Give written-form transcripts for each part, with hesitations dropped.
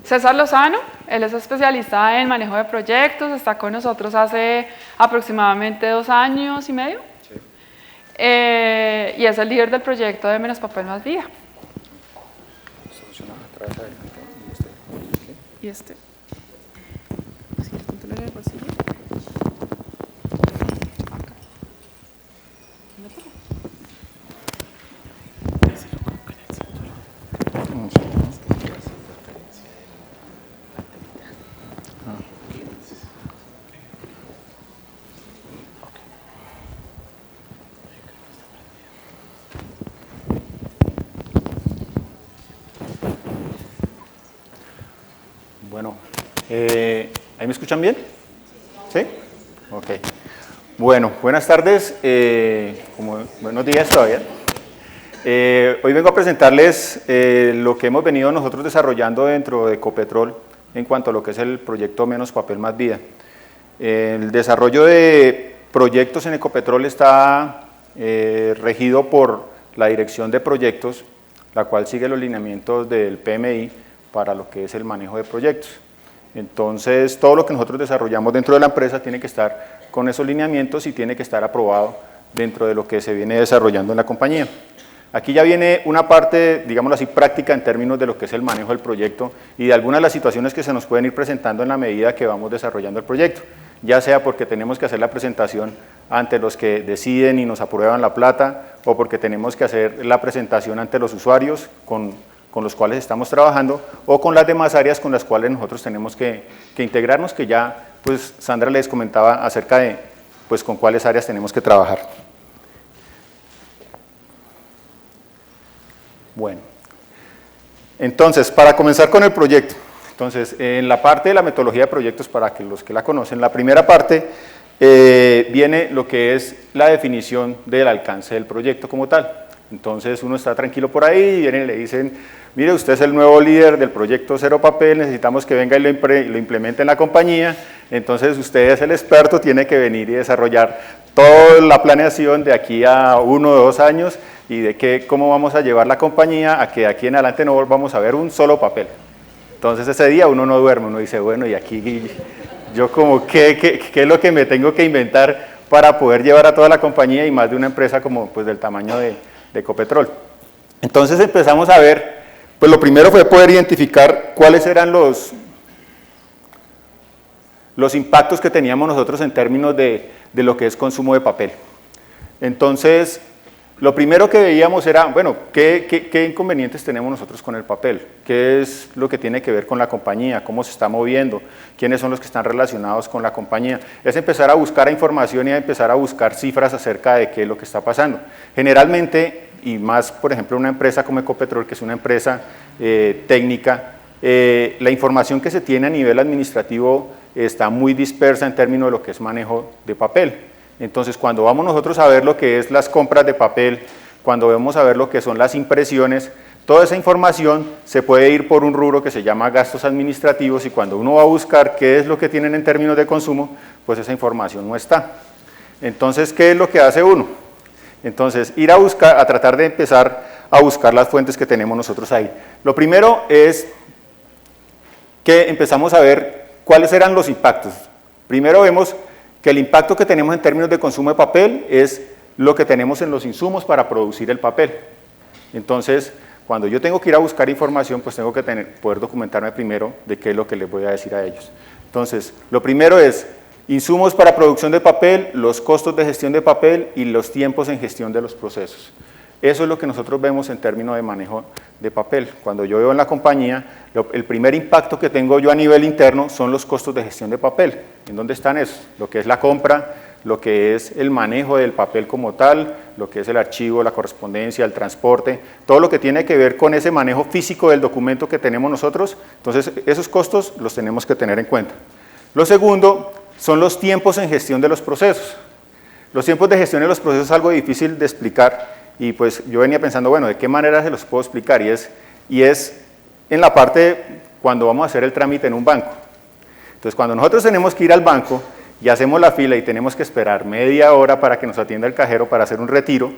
César Lozano, él es especialista en manejo de proyectos, está con nosotros hace aproximadamente 2 años y medio. Sí. Y es el líder del proyecto de Menos Papel Más Vida. Y este. Bueno, ¿ahí me escuchan bien? ¿Sí? Ok. Bueno, buenas tardes, buenos días todavía. Hoy vengo a presentarles lo que hemos venido nosotros desarrollando dentro de Ecopetrol en cuanto a lo que es el proyecto Menos Papel Más Vida. El desarrollo de proyectos en Ecopetrol está regido por la Dirección de Proyectos, la cual sigue los lineamientos del PMI para lo que es el manejo de proyectos. Entonces, todo lo que nosotros desarrollamos dentro de la empresa tiene que estar con esos lineamientos y tiene que estar aprobado dentro de lo que se viene desarrollando en la compañía. Aquí ya viene una parte, digámoslo así, práctica en términos de lo que es el manejo del proyecto y de algunas de las situaciones que se nos pueden ir presentando en la medida que vamos desarrollando el proyecto, ya sea porque tenemos que hacer la presentación ante los que deciden y nos aprueban la plata, o porque tenemos que hacer la presentación ante los usuarios con los cuales estamos trabajando, o con las demás áreas con las cuales nosotros tenemos que integrarnos, que ya pues Sandra les comentaba acerca de pues con cuáles áreas tenemos que trabajar. Bueno, entonces para comenzar con el proyecto, entonces en la parte de la metodología de proyectos, para que los que la conocen, la primera parte viene lo que es la definición del alcance del proyecto como tal. Entonces uno está tranquilo por ahí y vienen y le dicen, mire, usted es el nuevo líder del proyecto Cero Papel, necesitamos que venga y lo implemente en la compañía, entonces usted es el experto, tiene que venir y desarrollar toda la planeación de aquí a 1 o 2 años y de cómo vamos a llevar la compañía a que de aquí en adelante no volvamos a ver un solo papel. Entonces ese día uno no duerme, uno dice, bueno, y aquí yo como, ¿qué es lo que me tengo que inventar para poder llevar a toda la compañía y más de una empresa como pues del tamaño de Ecopetrol? Entonces empezamos a ver, pues lo primero fue poder identificar cuáles eran los impactos que teníamos nosotros en términos de lo que es consumo de papel. Entonces, lo primero que veíamos era, bueno, ¿qué inconvenientes tenemos nosotros con el papel? ¿Qué es lo que tiene que ver con la compañía? ¿Cómo se está moviendo? ¿Quiénes son los que están relacionados con la compañía? Es empezar a buscar información y a empezar a buscar cifras acerca de qué es lo que está pasando. Generalmente, y más, por ejemplo, una empresa como Ecopetrol, que es una empresa técnica, la información que se tiene a nivel administrativo está muy dispersa en términos de lo que es manejo de papel. Entonces, cuando vamos nosotros a ver lo que es las compras de papel, cuando vamos a ver lo que son las impresiones, toda esa información se puede ir por un rubro que se llama gastos administrativos y cuando uno va a buscar qué es lo que tienen en términos de consumo, pues esa información no está. Entonces, ¿qué es lo que hace uno? Entonces, ir a buscar, a tratar de empezar a buscar las fuentes que tenemos nosotros ahí. Lo primero es que empezamos a ver cuáles eran los impactos. Primero vemos que el impacto que tenemos en términos de consumo de papel es lo que tenemos en los insumos para producir el papel. Entonces, cuando yo tengo que ir a buscar información, pues tengo que poder documentarme primero de qué es lo que les voy a decir a ellos. Entonces, lo primero es insumos para producción de papel, los costos de gestión de papel y los tiempos en gestión de los procesos. Eso es lo que nosotros vemos en términos de manejo de papel. Cuando yo veo en la compañía, el primer impacto que tengo yo a nivel interno son los costos de gestión de papel. ¿En dónde están esos? Lo que es la compra, lo que es el manejo del papel como tal, lo que es el archivo, la correspondencia, el transporte, todo lo que tiene que ver con ese manejo físico del documento que tenemos nosotros. Entonces, esos costos los tenemos que tener en cuenta. Lo segundo son los tiempos en gestión de los procesos. Los tiempos de gestión de los procesos es algo difícil de explicar y pues yo venía pensando, bueno, ¿de qué manera se los puedo explicar? Y es en la parte cuando vamos a hacer el trámite en un banco. Entonces, cuando nosotros tenemos que ir al banco y hacemos la fila y tenemos que esperar media hora para que nos atienda el cajero para hacer un retiro,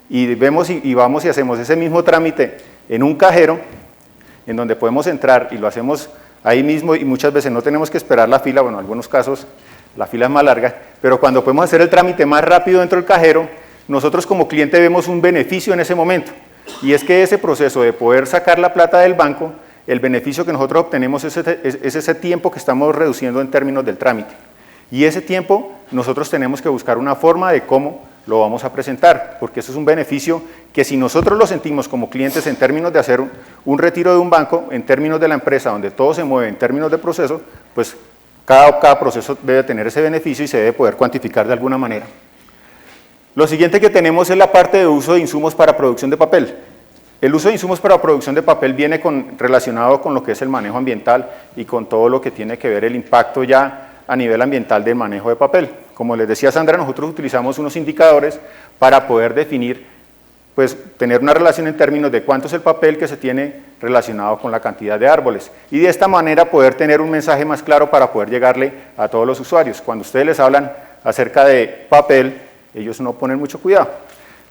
y vemos y vamos y hacemos ese mismo trámite en un cajero, en donde podemos entrar y lo hacemos ahí mismo, y muchas veces no tenemos que esperar la fila, bueno, en algunos casos la fila es más larga, pero cuando podemos hacer el trámite más rápido dentro del cajero, nosotros como cliente vemos un beneficio en ese momento, y es que ese proceso de poder sacar la plata del banco, el beneficio que nosotros obtenemos es ese tiempo que estamos reduciendo en términos del trámite. Y ese tiempo nosotros tenemos que buscar una forma de cómo lo vamos a presentar, porque eso es un beneficio que si nosotros lo sentimos como clientes en términos de hacer un retiro de un banco, en términos de la empresa donde todo se mueve en términos de proceso, pues cada proceso debe tener ese beneficio y se debe poder cuantificar de alguna manera. Lo siguiente que tenemos es la parte de uso de insumos para producción de papel. El uso de insumos para producción de papel viene relacionado con lo que es el manejo ambiental y con todo lo que tiene que ver el impacto ya a nivel ambiental del manejo de papel. Como les decía Sandra, nosotros utilizamos unos indicadores para poder definir, pues tener una relación en términos de cuánto es el papel que se tiene relacionado con la cantidad de árboles y de esta manera poder tener un mensaje más claro para poder llegarle a todos los usuarios. Cuando ustedes les hablan acerca de papel, ellos no ponen mucho cuidado,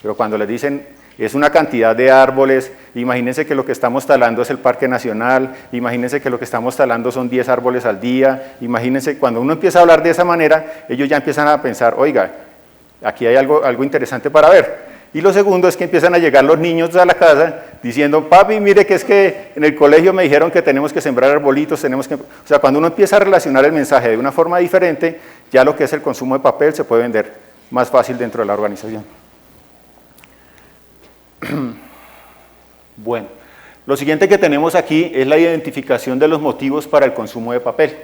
pero cuando les dicen es una cantidad de árboles, imagínense que lo que estamos talando es el Parque Nacional, imagínense que lo que estamos talando son 10 árboles al día, imagínense, cuando uno empieza a hablar de esa manera, ellos ya empiezan a pensar, oiga, aquí hay algo interesante para ver. Y lo segundo es que empiezan a llegar los niños a la casa diciendo, papi, mire que es que en el colegio me dijeron que tenemos que sembrar arbolitos, o sea, cuando uno empieza a relacionar el mensaje de una forma diferente, ya lo que es el consumo de papel se puede vender más fácil dentro de la organización. Bueno, lo siguiente que tenemos aquí es la identificación de los motivos para el consumo de papel.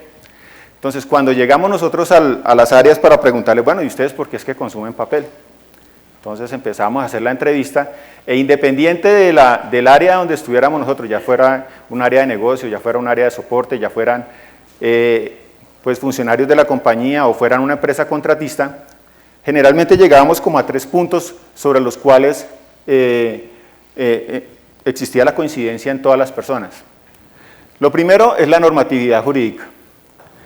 Entonces, cuando llegamos nosotros a las áreas para preguntarles, bueno, ¿y ustedes por qué es que consumen papel? Entonces empezamos a hacer la entrevista e independiente del área donde estuviéramos nosotros, ya fuera un área de negocio, ya fuera un área de soporte, ya fueran pues funcionarios de la compañía o fueran una empresa contratista, generalmente llegábamos como a 3 puntos sobre los cuales existía la coincidencia en todas las personas. Lo primero es la normatividad jurídica.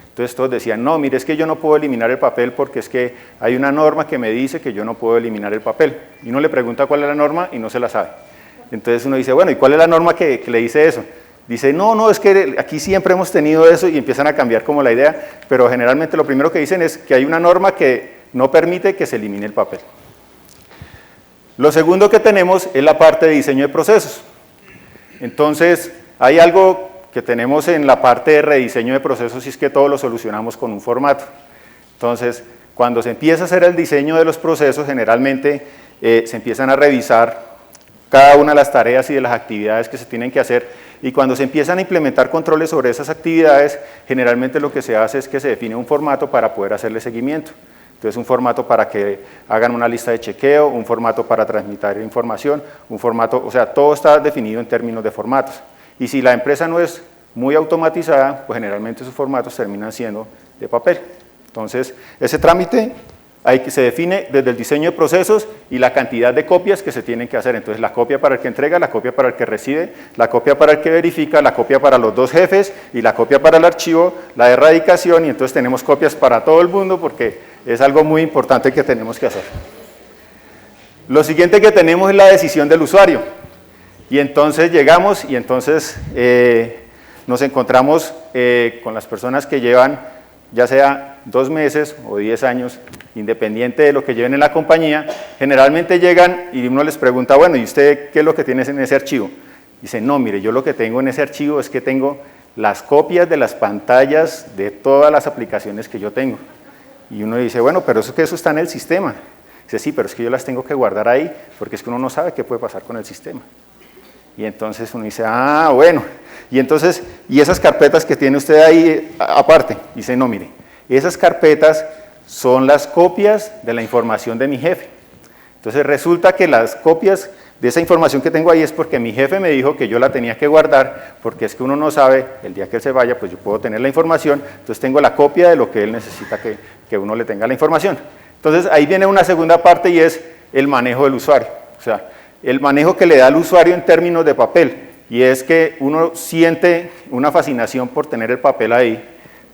Entonces todos decían, no, mire, es que yo no puedo eliminar el papel porque es que hay una norma que me dice que yo no puedo eliminar el papel. Y uno le pregunta cuál es la norma y no se la sabe. Entonces uno dice, bueno, ¿y cuál es la norma que le dice eso? Dice, no, es que aquí siempre hemos tenido eso y empiezan a cambiar como la idea, pero generalmente lo primero que dicen es que hay una norma que no permite que se elimine el papel. Lo segundo que tenemos es la parte de diseño de procesos. Entonces, hay algo que tenemos en la parte de rediseño de procesos y es que todo lo solucionamos con un formato. Entonces, cuando se empieza a hacer el diseño de los procesos, generalmente se empiezan a revisar cada una de las tareas y de las actividades que se tienen que hacer y cuando se empiezan a implementar controles sobre esas actividades, generalmente lo que se hace es que se define un formato para poder hacerle seguimiento. Entonces, un formato para que hagan una lista de chequeo, un formato para transmitir información, un formato, o sea, todo está definido en términos de formatos. Y si la empresa no es muy automatizada, pues generalmente esos formatos terminan siendo de papel. Entonces, ese trámite se define desde el diseño de procesos y la cantidad de copias que se tienen que hacer. Entonces, la copia para el que entrega, la copia para el que recibe, la copia para el que verifica, la copia para los 2 jefes y la copia para el archivo, la de erradicación, y entonces tenemos copias para todo el mundo porque es algo muy importante que tenemos que hacer. Lo siguiente que tenemos es la decisión del usuario. Y entonces llegamos y entonces nos encontramos con las personas que llevan ya sea 2 meses o 10 años, independiente de lo que lleven en la compañía, generalmente llegan y uno les pregunta, bueno, ¿y usted qué es lo que tiene en ese archivo? Dicen, no, mire, yo lo que tengo en ese archivo es que tengo las copias de las pantallas de todas las aplicaciones que yo tengo. Y uno dice, bueno, pero eso está en el sistema. Dice, sí, pero es que yo las tengo que guardar ahí porque es que uno no sabe qué puede pasar con el sistema. Y entonces uno dice, ah, bueno. Y entonces, ¿y esas carpetas que tiene usted ahí aparte? Dice, no, mire, esas carpetas son las copias de la información de mi jefe. Entonces resulta que las copias de esa información que tengo ahí es porque mi jefe me dijo que yo la tenía que guardar, porque es que uno no sabe, el día que él se vaya, pues yo puedo tener la información, entonces tengo la copia de lo que él necesita que uno le tenga la información. Entonces ahí viene una segunda parte y es el manejo del usuario, o sea, el manejo que le da al usuario en términos de papel, y es que uno siente una fascinación por tener el papel ahí,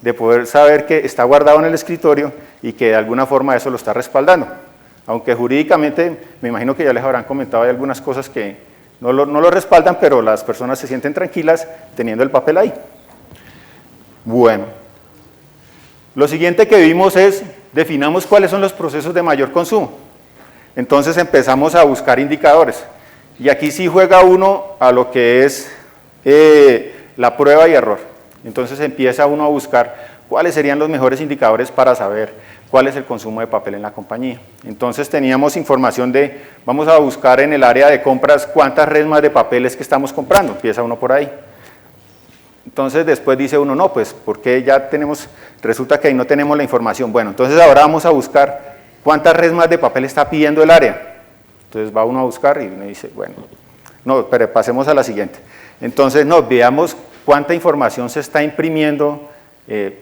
de poder saber que está guardado en el escritorio y que de alguna forma eso lo está respaldando. Aunque jurídicamente, me imagino que ya les habrán comentado, hay algunas cosas que no lo respaldan, pero las personas se sienten tranquilas teniendo el papel ahí. Bueno, lo siguiente que vimos es, definamos cuáles son los procesos de mayor consumo. Entonces empezamos a buscar indicadores. Y aquí sí juega uno a lo que es la prueba y error. Entonces empieza uno a buscar cuáles serían los mejores indicadores para saber cuál es el consumo de papel en la compañía. Entonces teníamos información de, vamos a buscar en el área de compras cuántas resmas de papel es que estamos comprando. Empieza uno por ahí. Entonces después dice uno, no, pues porque ya tenemos, resulta que ahí no tenemos la información. Bueno, entonces ahora vamos a buscar cuántas resmas de papel está pidiendo el área. Entonces va uno a buscar y uno dice, bueno, no, pero pasemos a la siguiente. Entonces, no, veamos cuánta información se está imprimiendo,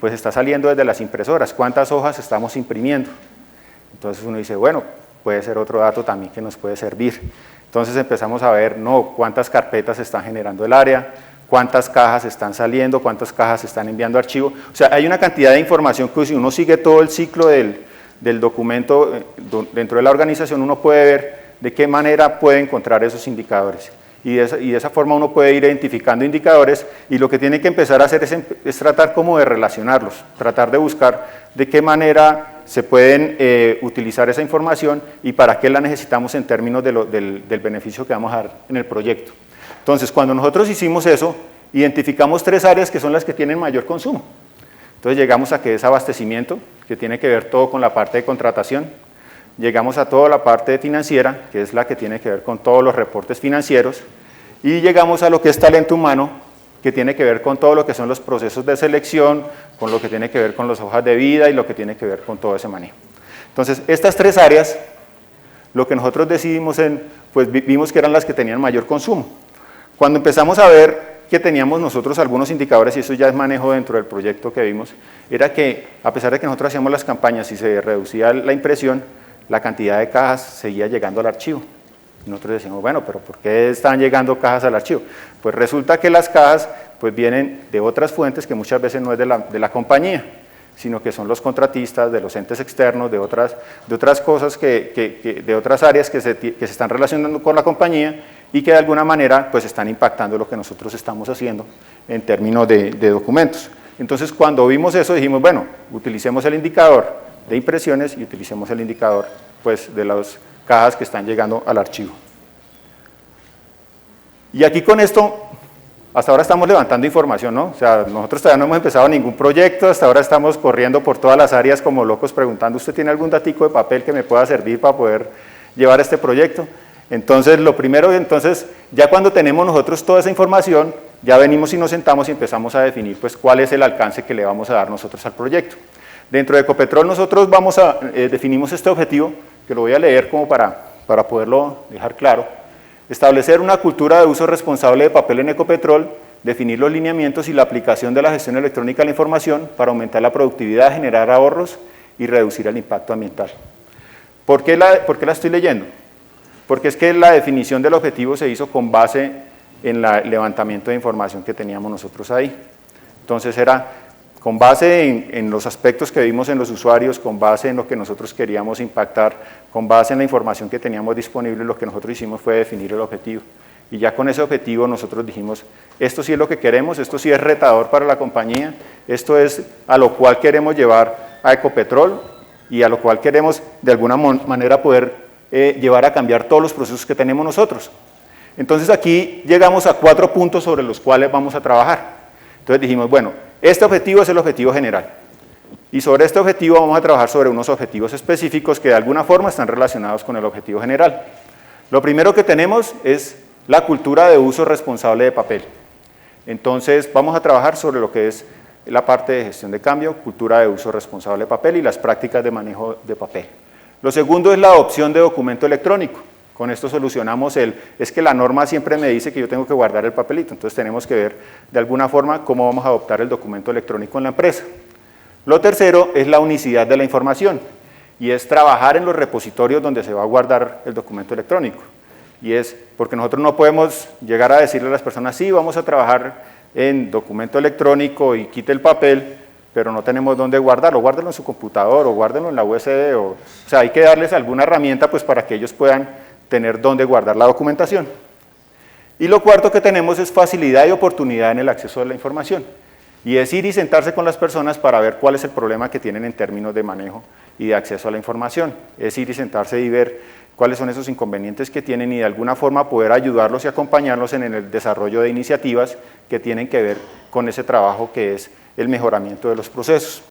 pues está saliendo desde las impresoras, cuántas hojas estamos imprimiendo. Entonces uno dice, bueno, puede ser otro dato también que nos puede servir. Entonces empezamos a ver, no, cuántas carpetas están generando el área, cuántas cajas están saliendo, cuántas cajas están enviando archivo. O sea, hay una cantidad de información que si uno sigue todo el ciclo del documento dentro de la organización, uno puede ver de qué manera puede encontrar esos indicadores. Y de esa forma uno puede ir identificando indicadores y lo que tiene que empezar a hacer es tratar como de relacionarlos, tratar de buscar de qué manera se pueden utilizar esa información y para qué la necesitamos en términos del beneficio que vamos a dar en el proyecto. Entonces, cuando nosotros hicimos eso, identificamos 3 áreas que son las que tienen mayor consumo. Entonces llegamos a que es abastecimiento, que tiene que ver todo con la parte de contratación. Llegamos a toda la parte financiera, que es la que tiene que ver con todos los reportes financieros. Y llegamos a lo que es talento humano, que tiene que ver con todo lo que son los procesos de selección, con lo que tiene que ver con las hojas de vida y lo que tiene que ver con todo ese manejo. Entonces, estas 3 áreas, lo que nosotros decidimos pues vimos que eran las que tenían mayor consumo. Cuando empezamos a ver que teníamos nosotros algunos indicadores, y eso ya es manejo dentro del proyecto que vimos, era que a pesar de que nosotros hacíamos las campañas y se reducía la impresión, la cantidad de cajas seguía llegando al archivo. Y nosotros decimos, bueno, pero ¿por qué están llegando cajas al archivo? Pues resulta que las cajas pues vienen de otras fuentes que muchas veces no es de la compañía, sino que son los contratistas, de los entes externos, de otras cosas, de otras áreas que se están relacionando con la compañía y que de alguna manera pues están impactando lo que nosotros estamos haciendo en términos de documentos. Entonces cuando vimos eso dijimos, bueno, utilicemos el indicador de impresiones y utilicemos el indicador pues, de las cajas que están llegando al archivo. Y aquí con esto, hasta ahora estamos levantando información, ¿no? O sea, nosotros todavía no hemos empezado ningún proyecto, hasta ahora estamos corriendo por todas las áreas como locos preguntando, ¿usted tiene algún datico de papel que me pueda servir para poder llevar este proyecto? Entonces, lo primero, ya cuando tenemos nosotros toda esa información, ya venimos y nos sentamos y empezamos a definir pues, cuál es el alcance que le vamos a dar nosotros al proyecto. Dentro de Ecopetrol nosotros definimos este objetivo, que lo voy a leer como para poderlo dejar claro. Establecer una cultura de uso responsable de papel en Ecopetrol, definir los lineamientos y la aplicación de la gestión electrónica de la información para aumentar la productividad, generar ahorros y reducir el impacto ambiental. ¿Por qué la estoy leyendo? Porque es que la definición del objetivo se hizo con base en el levantamiento de información que teníamos nosotros ahí. Entonces era con base en los aspectos que vimos en los usuarios, con base en lo que nosotros queríamos impactar, con base en la información que teníamos disponible, lo que nosotros hicimos fue definir el objetivo. Y ya con ese objetivo nosotros dijimos, esto sí es lo que queremos, esto sí es retador para la compañía, esto es a lo cual queremos llevar a Ecopetrol y a lo cual queremos de alguna manera poder llevar a cambiar todos los procesos que tenemos nosotros. Entonces aquí llegamos a 4 puntos sobre los cuales vamos a trabajar. Entonces dijimos, bueno, este objetivo es el objetivo general. Y sobre este objetivo vamos a trabajar sobre unos objetivos específicos que de alguna forma están relacionados con el objetivo general. Lo primero que tenemos es la cultura de uso responsable de papel. Entonces vamos a trabajar sobre lo que es la parte de gestión de cambio, cultura de uso responsable de papel y las prácticas de manejo de papel. Lo segundo es la adopción de documento electrónico. Con esto solucionamos es que la norma siempre me dice que yo tengo que guardar el papelito, entonces tenemos que ver de alguna forma cómo vamos a adoptar el documento electrónico en la empresa. Lo tercero es la unicidad de la información y es trabajar en los repositorios donde se va a guardar el documento electrónico. Y es porque nosotros no podemos llegar a decirle a las personas, sí, vamos a trabajar en documento electrónico y quite el papel, pero no tenemos dónde guardarlo, guárdelo en su computador o guárdelo en la USB, o sea, hay que darles alguna herramienta pues para que ellos puedan tener dónde guardar la documentación. Y lo cuarto que tenemos es facilidad y oportunidad en el acceso a la información. Y es ir y sentarse con las personas para ver cuál es el problema que tienen en términos de manejo y de acceso a la información. Es ir y sentarse y ver cuáles son esos inconvenientes que tienen y de alguna forma poder ayudarlos y acompañarlos en el desarrollo de iniciativas que tienen que ver con ese trabajo que es el mejoramiento de los procesos.